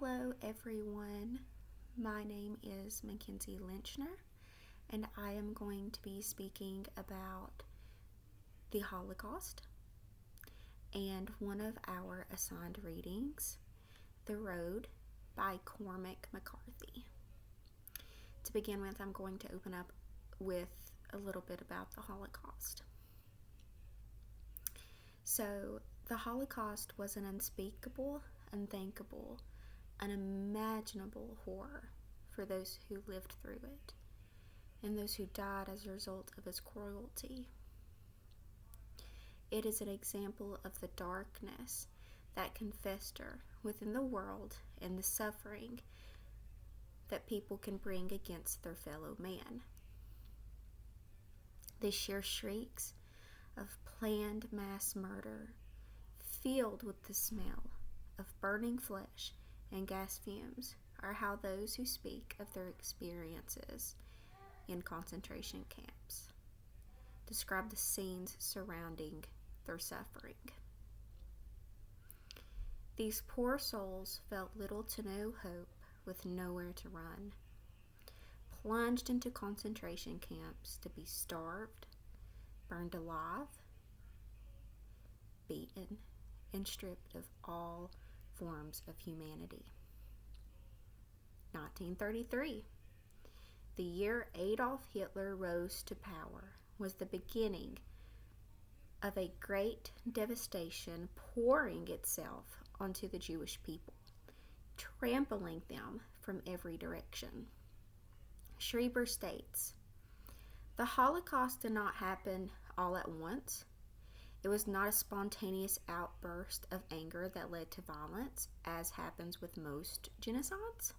Hello, everyone. My name is Mackenzie Lynchner, and I am going to be speaking about the Holocaust and one of our assigned readings, The Road by Cormac McCarthy. To begin with, I'm going to open up with a little bit about the Holocaust. So, the Holocaust was an unspeakable, unthinkable, unimaginable horror for those who lived through it and those who died as a result of its cruelty. It is an example of the darkness that can fester within the world and the suffering that people can bring against their fellow man. The sheer shrieks of planned mass murder, filled with the smell of burning flesh and gas fumes, are how those who speak of their experiences in concentration camps describe the scenes surrounding their suffering. These poor souls felt little to no hope, with nowhere to run, plunged into concentration camps to be starved, burned alive, beaten, and stripped of all forms of humanity. 1933, the year Adolf Hitler rose to power, was the beginning of a great devastation pouring itself onto the Jewish people, trampling them from every direction. Schreiber states, "The Holocaust did not happen all at once. It was not a spontaneous outburst of anger that led to violence, as happens with most genocides.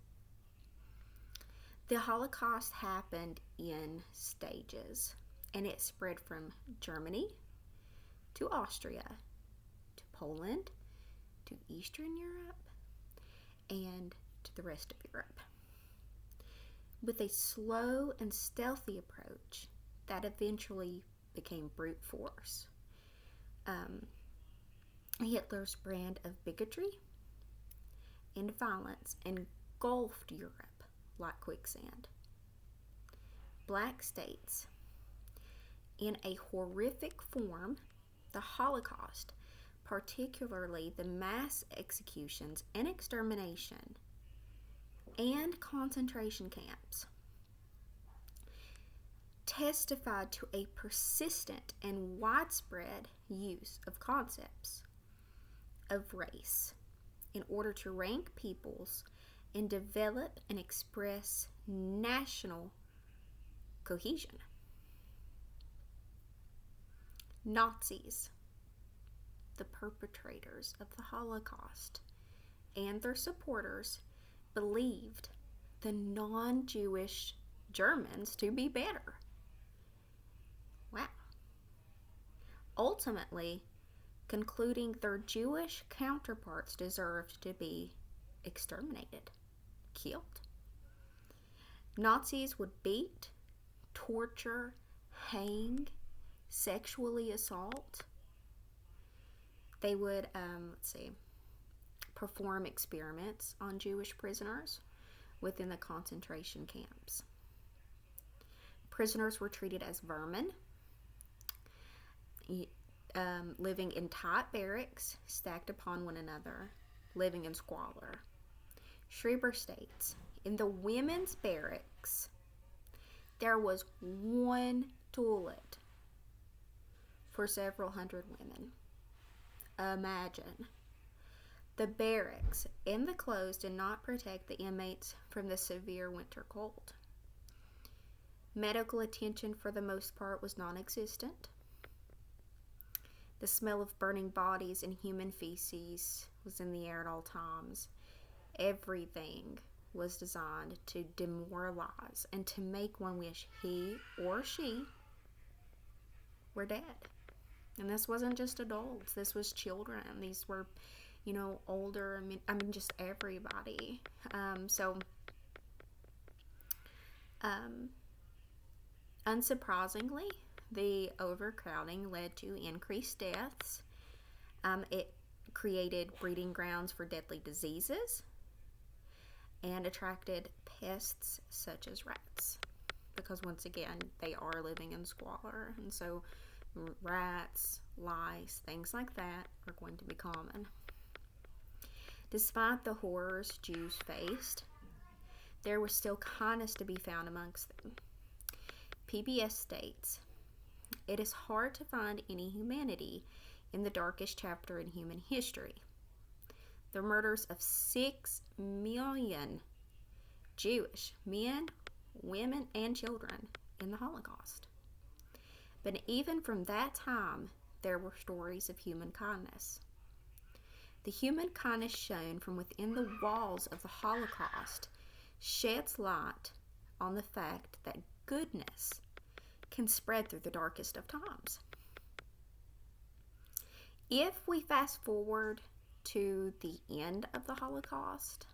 The Holocaust happened in stages, and it spread from Germany to Austria to Poland to Eastern Europe and to the rest of Europe, with a slow and stealthy approach that eventually became brute force. Hitler's brand of bigotry and violence engulfed Europe like quicksand. Black states, in a horrific form, the Holocaust, particularly the mass executions and extermination and concentration camps, testified to a persistent and widespread use of concepts of race in order to rank peoples and develop and express national cohesion. Nazis, the perpetrators of the Holocaust, and their supporters believed the non-Jewish Germans to be better. Wow. Ultimately, concluding their Jewish counterparts deserved to be exterminated, killed. Nazis would beat, torture, hang, sexually assault. They would, perform experiments on Jewish prisoners within the concentration camps. Prisoners were treated as vermin, living in tight barracks stacked upon one another, living in squalor. Schreiber states, in the women's barracks, there was one toilet for several hundred women. Imagine. The barracks and the clothes did not protect the inmates from the severe winter cold. Medical attention, for the most part, was non-existent. The smell of burning bodies and human feces was in the air at all times. Everything was designed to demoralize and to make one wish he or she were dead. And this wasn't just adults. This was children. These were, older. Just everybody. Unsurprisingly, the overcrowding led to increased deaths. It created breeding grounds for deadly diseases, and attracted pests such as rats. Because once again, they are living in squalor, and so rats, lice, things like that are going to be common. Despite the horrors Jews faced, there was still kindness to be found amongst them. PBS states, "It is hard to find any humanity in the darkest chapter in human history. The murders of 6 million Jewish men, women, and children in the Holocaust. But even from that time, there were stories of human kindness. The human kindness shown from within the walls of the Holocaust sheds light on the fact that goodness can spread through the darkest of times." If we fast forward to the end of the Holocaust,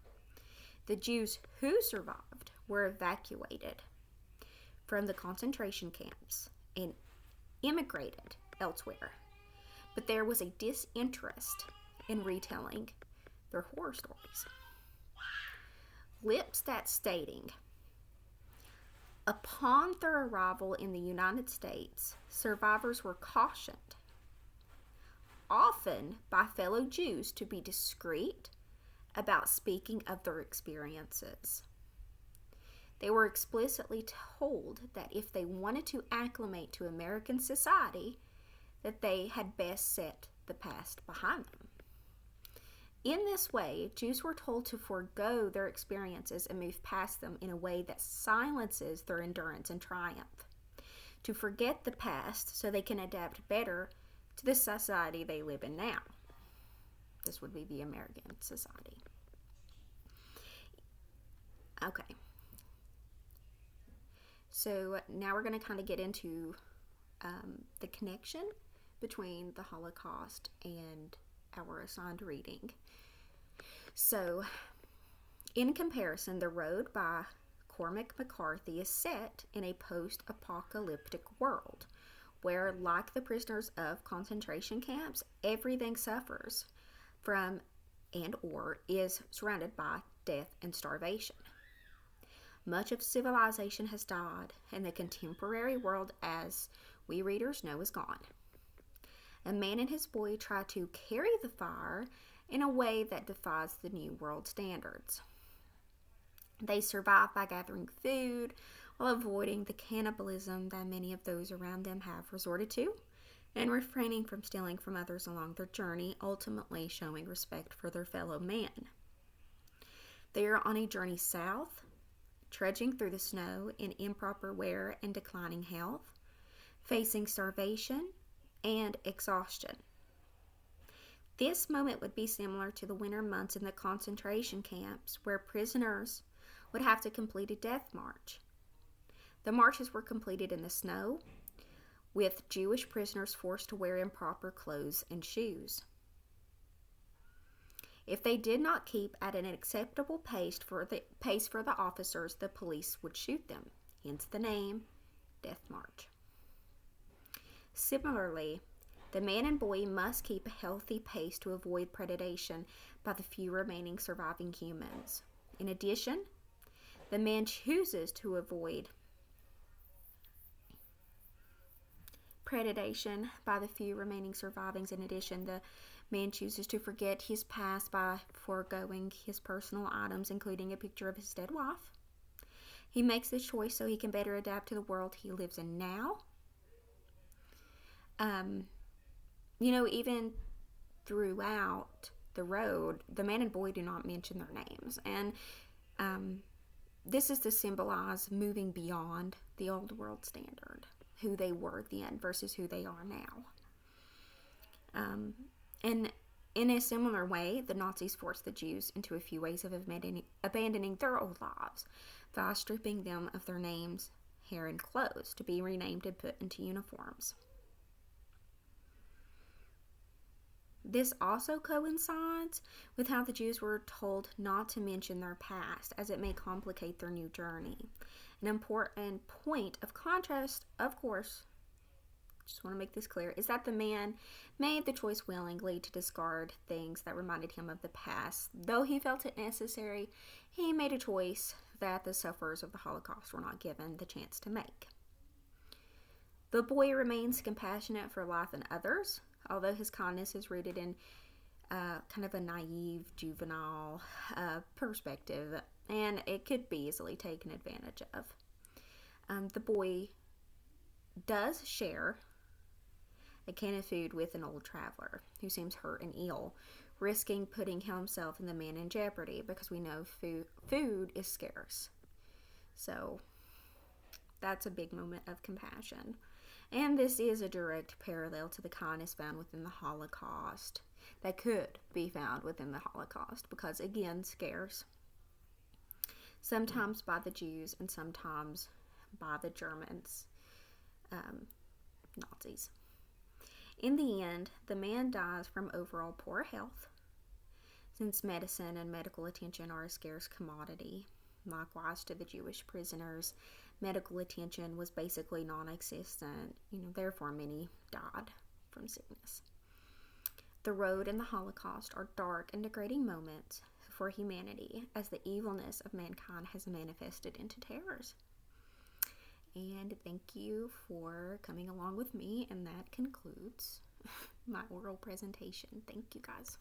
the Jews who survived were evacuated from the concentration camps and immigrated elsewhere. But there was a disinterest in retelling their horror stories. Lipstadt stating, "Upon their arrival in the United States, survivors were cautioned, often by fellow Jews, to be discreet about speaking of their experiences. They were explicitly told that if they wanted to acclimate to American society, that they had best set the past behind them. In this way, Jews were told to forego their experiences and move past them in a way that silences their endurance and triumph, to forget the past so they can adapt better to the society they live in now." This would be the American society. Okay. So now we're going to kind of get into the connection between the Holocaust and our assigned reading. So, in comparison, The Road by Cormac McCarthy is set in a post-apocalyptic world where, like the prisoners of concentration camps, everything suffers from and or is surrounded by death and starvation. Much of civilization has died, and the contemporary world, as we readers know, is gone. A man and his boy try to carry the fire in a way that defies the new world standards. They survive by gathering food while avoiding the cannibalism that many of those around them have resorted to, and refraining from stealing from others along their journey, ultimately showing respect for their fellow man. They are on a journey south, trudging through the snow in improper wear and declining health, facing starvation and exhaustion. This moment would be similar to the winter months in the concentration camps, where prisoners would have to complete a death march. The marches were completed in the snow, with Jewish prisoners forced to wear improper clothes and shoes. If they did not keep at an acceptable pace for the officers, the police would shoot them, hence the name Death March. Similarly, the man and boy must keep a healthy pace to avoid predation by the few remaining surviving humans. In addition, the man chooses to avoid predation by the few remaining survivings. In addition, the man chooses to forget his past by foregoing his personal items, including a picture of his dead wife. He makes this choice so he can better adapt to the world he lives in now. Even throughout the road, the man and boy do not mention their names. And this is to symbolize moving beyond the old world standard, who they were then versus who they are now. And in a similar way, the Nazis forced the Jews into a few ways of abandoning their old lives by stripping them of their names, hair, and clothes to be renamed and put into uniforms. This also coincides with how the Jews were told not to mention their past, as it may complicate their new journey. An important point of contrast, of course, just want to make this clear, is that the man made the choice willingly to discard things that reminded him of the past. Though he felt it necessary, he made a choice that the sufferers of the Holocaust were not given the chance to make. The boy remains compassionate for life and others, although his kindness is rooted in kind of a naive, juvenile perspective, and it could be easily taken advantage of. The boy does share a can of food with an old traveler who seems hurt and ill, risking putting himself and the man in jeopardy because we know food is scarce. So that's a big moment of compassion. And this is a direct parallel to the kindness found within the Holocaust, that could be found within the Holocaust, because again, scarce. Sometimes by the Jews and sometimes by the Germans, Nazis. In the end, the man dies from overall poor health, since medicine and medical attention are a scarce commodity. Likewise to the Jewish prisoners, medical attention was basically non-existent. Therefore many died from sickness. The road and the Holocaust are dark and degrading moments for humanity, as the evilness of mankind has manifested into terrors. And thank you for coming along with me, and that concludes my oral presentation. Thank you, guys.